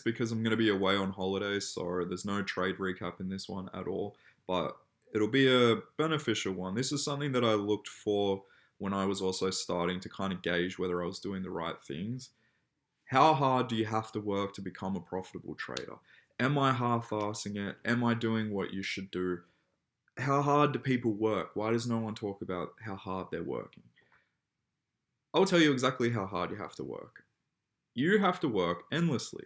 because I'm going to be away on holiday, so there's no trade recap in this one at all. But it'll be a beneficial one. This is something that I looked for when I was also starting to kind of gauge whether I was doing the right things. How hard do you have to work to become a profitable trader? Am I half-assing it? Am I doing what you should do? How hard do people work? Why does no one talk about how hard they're working? I'll tell you exactly how hard you have to work. You have to work endlessly.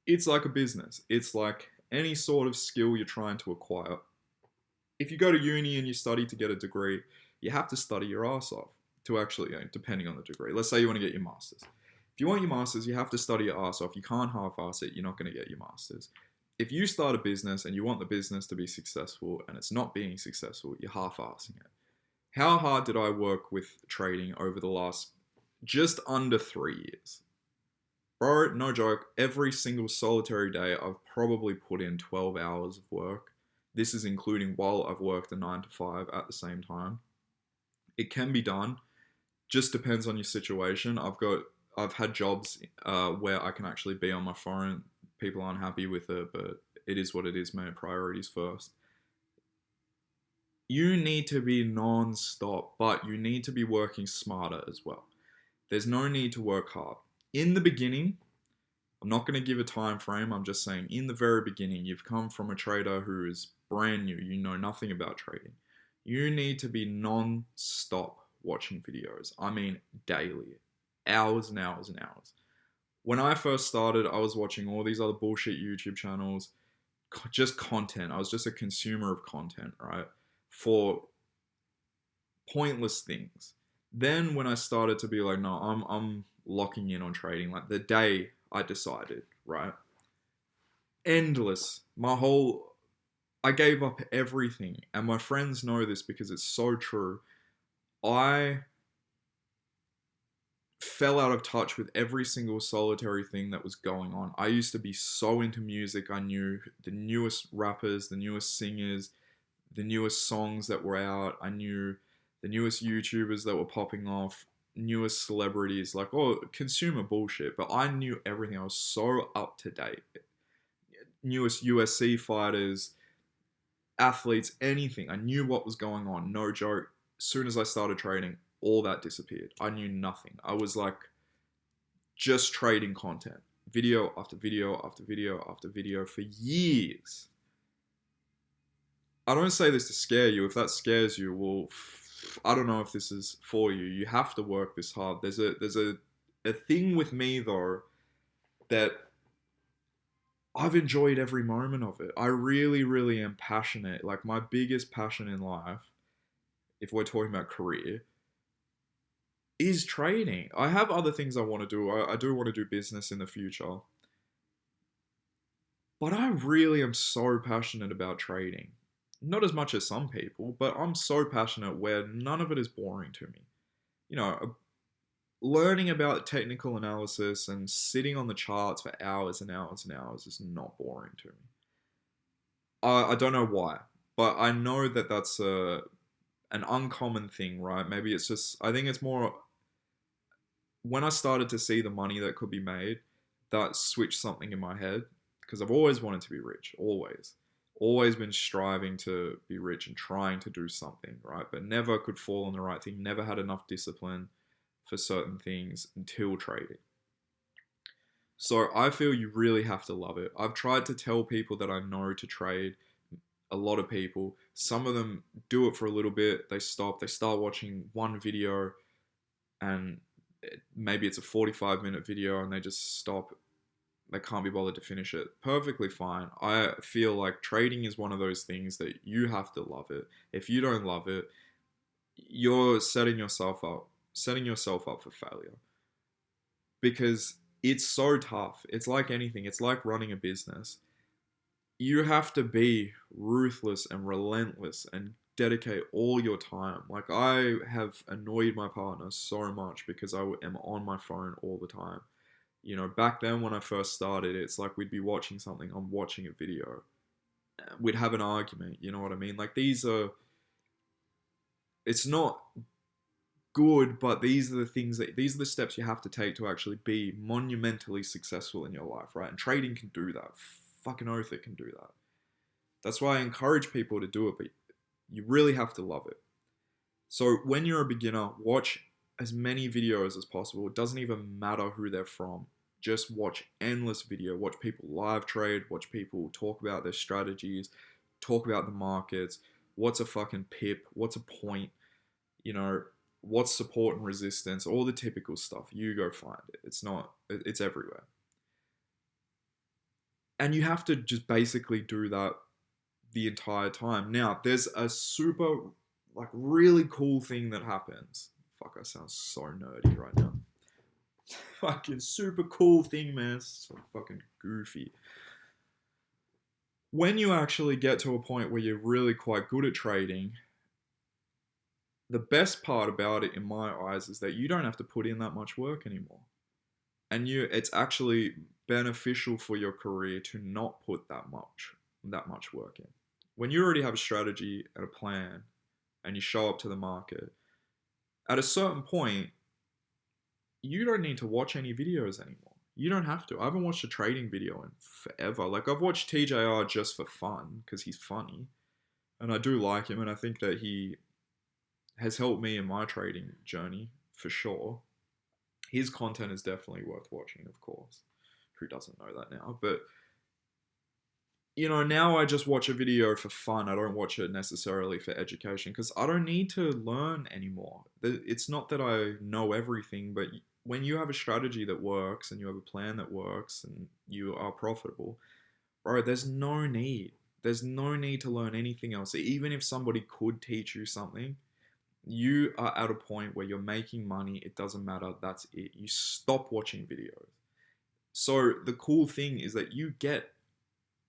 It's like a business. It's like any sort of skill you're trying to acquire. If you go to uni and you study to get a degree, you have to study your ass off to actually, depending on the degree. Let's say you want to get your master's. If you want your master's, you have to study your ass off. You can't half-ass it. You're not going to get your master's. If you start a business and you want the business to be successful and it's not being successful, you're half-assing it. How hard did I work with trading over the last just under 3 years? Bro, no joke, every single solitary day I've probably put in 12 hours of work. This is including while I've worked a 9 to 5 at the same time. It can be done, just depends on your situation. I've had jobs where I can actually be on my phone. People aren't happy with it, but it is what it is, mate. Priorities first. You need to be non-stop, but you need to be working smarter as well. There's no need to work hard. In the beginning, I'm not going to give a time frame. I'm just saying in the very beginning, you've come from a trader who is brand new. You know nothing about trading. You need to be non-stop watching videos. I mean, daily. Hours and hours and hours. When I first started, I was watching all these other bullshit YouTube channels, just content. I was just a consumer of content, right? For pointless things. Then when I started to be like, no, I'm locking in on trading, like the day I decided, right? Endless. I gave up everything. And my friends know this because it's so true. I fell out of touch with every single solitary thing that was going on. I used to be so into music. I knew the newest rappers, the newest singers, the newest songs that were out. I knew the newest YouTubers that were popping off, newest celebrities, like, oh, consumer bullshit. But I knew everything. I was so up to date. Newest USC fighters, athletes, anything. I knew what was going on. No joke. As soon as I started trading, all that disappeared. I knew nothing. I was like just trading content, video after video after video after video for years. I don't say this to scare you. If that scares you, well, I don't know if this is for you. You have to work this hard. There's a thing with me though that I've enjoyed every moment of it. I really, really am passionate. Like my biggest passion in life, if we're talking about career, is trading. I have other things I want to do. I do want to do business in the future. But I really am so passionate about trading. Not as much as some people, but I'm so passionate where none of it is boring to me. You know, learning about technical analysis and sitting on the charts for hours and hours and hours is not boring to me. I don't know why, but I know that that's an uncommon thing, right? Maybe it's just, I think it's more when I started to see the money that could be made, that switched something in my head because I've always wanted to be rich, always. Always been striving to be rich and trying to do something, right? But never could fall on the right thing, never had enough discipline for certain things until trading. So I feel you really have to love it. I've tried to tell people that I know to trade, a lot of people. Some of them do it for a little bit, they stop, they start watching one video and maybe it's a 45-minute video and they just stop. They can't be bothered to finish it. Perfectly fine. I feel like trading is one of those things that you have to love it. If you don't love it, you're setting yourself up for failure. Because it's so tough. It's like anything. It's like running a business. You have to be ruthless and relentless and dedicate all your time. Like I have annoyed my partner so much because I am on my phone all the time. You know, back then when I first started, it's like we'd be watching something, I'm watching a video. We'd have an argument, you know what I mean? Like it's not good, but these are the steps you have to take to actually be monumentally successful in your life, right? And trading can do that. Fucking oath it can do that. That's why I encourage people to do it, but you really have to love it. So when you're a beginner, watch as many videos as possible. It doesn't even matter who they're from. Just watch endless video. Watch people live trade. Watch people talk about their strategies. Talk about the markets. What's a fucking pip? What's a point? You know, what's support and resistance? All the typical stuff. You go find it. It's everywhere. And you have to just basically do that the entire time. Now, there's a super, like, really cool thing that happens. Fuck, I sound so nerdy right now. Fucking super cool thing, man. It's so fucking goofy. When you actually get to a point where you're really quite good at trading, the best part about it, in my eyes, is that you don't have to put in that much work anymore. And it's actually beneficial for your career to not put that much work in. When you already have a strategy and a plan and you show up to the market, at a certain point, you don't need to watch any videos anymore. You don't have to. I haven't watched a trading video in forever. Like, I've watched TJR just for fun because he's funny. And I do like him, and I think that he has helped me in my trading journey for sure. His content is definitely worth watching, of course. Who doesn't know that now? But, you know, now I just watch a video for fun. I don't watch it necessarily for education because I don't need to learn anymore. It's not that I know everything, but when you have a strategy that works and you have a plan that works and you are profitable, bro, there's no need. There's no need to learn anything else. Even if somebody could teach you something, you are at a point where you're making money. It doesn't matter. That's it. You stop watching videos. So the cool thing is that you get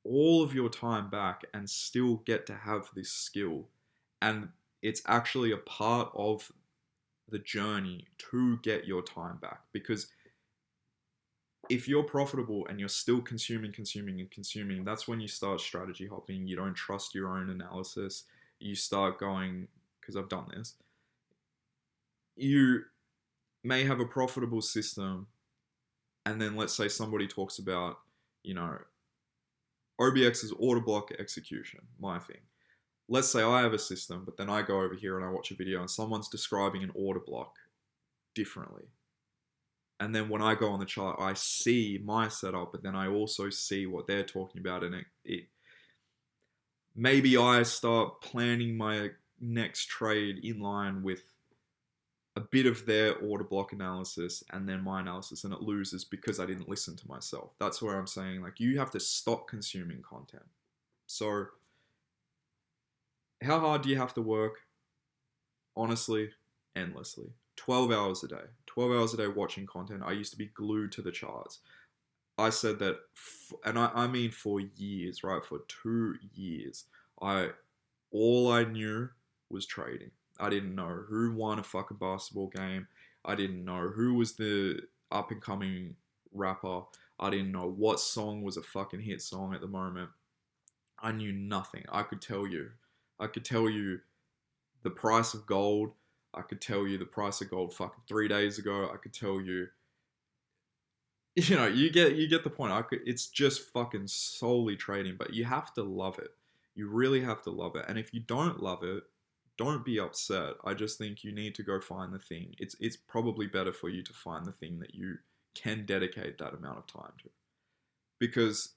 all of your time back and still get to have this skill. And it's actually a part of the journey to get your time back. Because if you're profitable and you're still consuming, that's when you start strategy hopping. You don't trust your own analysis. You start going, because I've done this, you may have a profitable system, and then let's say somebody talks about, you know, OBX's order block execution, my thing. Let's say I have a system, but then I go over here and I watch a video and someone's describing an order block differently. And then when I go on the chart, I see my setup, but then I also see what they're talking about, and it maybe I start planning my next trade in line with a bit of their order block analysis and then my analysis, and it loses because I didn't listen to myself. That's where I'm saying, like, you have to stop consuming content. So how hard do you have to work? Honestly, endlessly. 12 hours a day. 12 hours a day watching content. I used to be glued to the charts. I said that, and I mean for years, right? For 2 years, all I knew was trading. I didn't know who won a fucking basketball game. I didn't know who was the up and coming rapper. I didn't know what song was a fucking hit song at the moment. I knew nothing. I could tell you the price of gold. I could tell you the price of gold fucking 3 days ago. I could tell you, you know, you get the point. It's just fucking solely trading, but you have to love it. You really have to love it. And if you don't love it, don't be upset. I just think you need to go find the thing. It's probably better for you to find the thing that you can dedicate that amount of time to. Because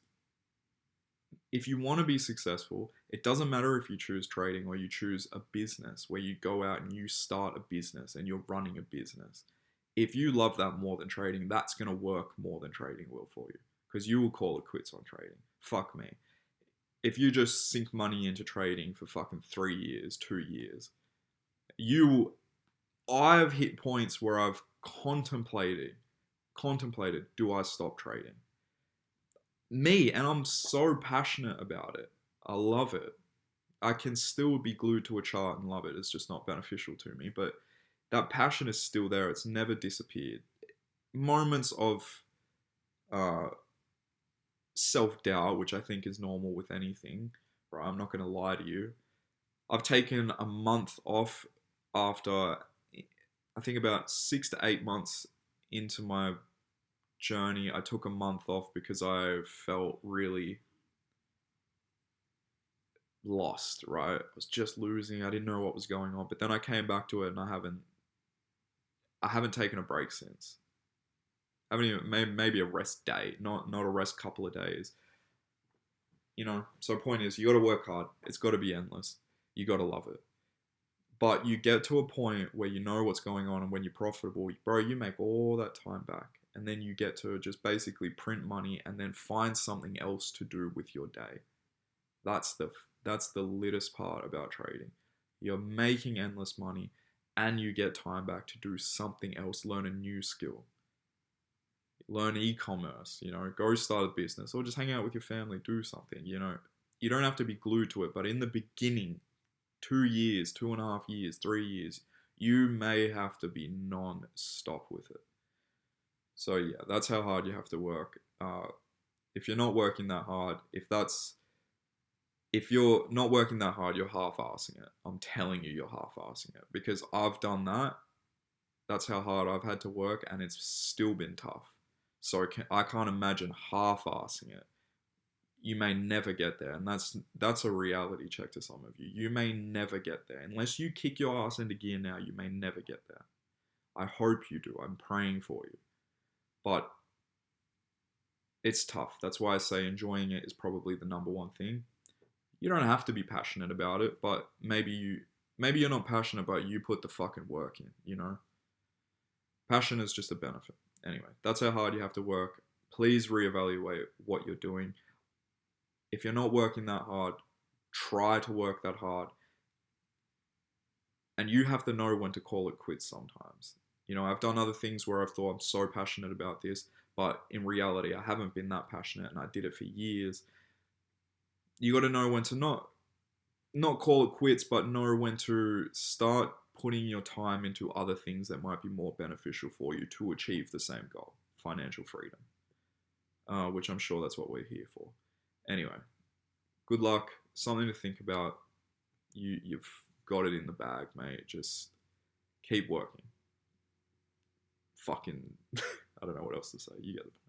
if you want to be successful, it doesn't matter if you choose trading or you choose a business where you go out and you start a business and you're running a business. If you love that more than trading, that's going to work more than trading will for you, because you will call it quits on trading. Fuck me. If you just sink money into trading for fucking 3 years, 2 years, I've hit points where I've contemplated, do I stop trading? And I'm so passionate about it. I love it. I can still be glued to a chart and love it. It's just not beneficial to me, but that passion is still there. It's never disappeared. Moments of self-doubt, which I think is normal with anything, right? I'm not going to lie to you. I've taken a month off after I think about 6 to 8 months into my journey, I took a month off because I felt really lost, right? I was just losing. I didn't know what was going on. But then I came back to it and I haven't taken a break since. I haven't even maybe a rest day, not a rest couple of days. So point is you gotta work hard. It's gotta be endless. You gotta love it. But you get to a point where you know what's going on, and when you're profitable, bro, you make all that time back. And then you get to just basically print money and then find something else to do with your day. That's the that's the littest part about trading. You're making endless money and you get time back to do something else, learn a new skill. Learn e-commerce, go start a business or just hang out with your family, do something. You don't have to be glued to it, but in the beginning, 2 years, 2.5 years, 3 years, you may have to be non-stop with it. So yeah, that's how hard you have to work. If you're not working that hard, if you're not working that hard, you're half-assing it. I'm telling you, you're half-assing it because I've done that. That's how hard I've had to work, and it's still been tough. So I can't imagine half-assing it. You may never get there, and that's a reality check to some of you. You may never get there. Unless you kick your ass into gear now, you may never get there. I hope you do. I'm praying for you. But it's tough. That's why I say enjoying it is probably the number one thing. You don't have to be passionate about it, but maybe you're not passionate, but you put the fucking work in. Passion is just a benefit. Anyway, that's how hard you have to work. Please reevaluate what you're doing. If you're not working that hard, try to work that hard. And you have to know when to call it quits sometimes. I've done other things where I've thought I'm so passionate about this, but in reality, I haven't been that passionate and I did it for years. You got to know when to not call it quits, but know when to start putting your time into other things that might be more beneficial for you to achieve the same goal, financial freedom, which I'm sure that's what we're here for. Anyway, good luck. Something to think about. You've got it in the bag, mate. Just keep working. Fucking, I don't know what else to say. You get the point.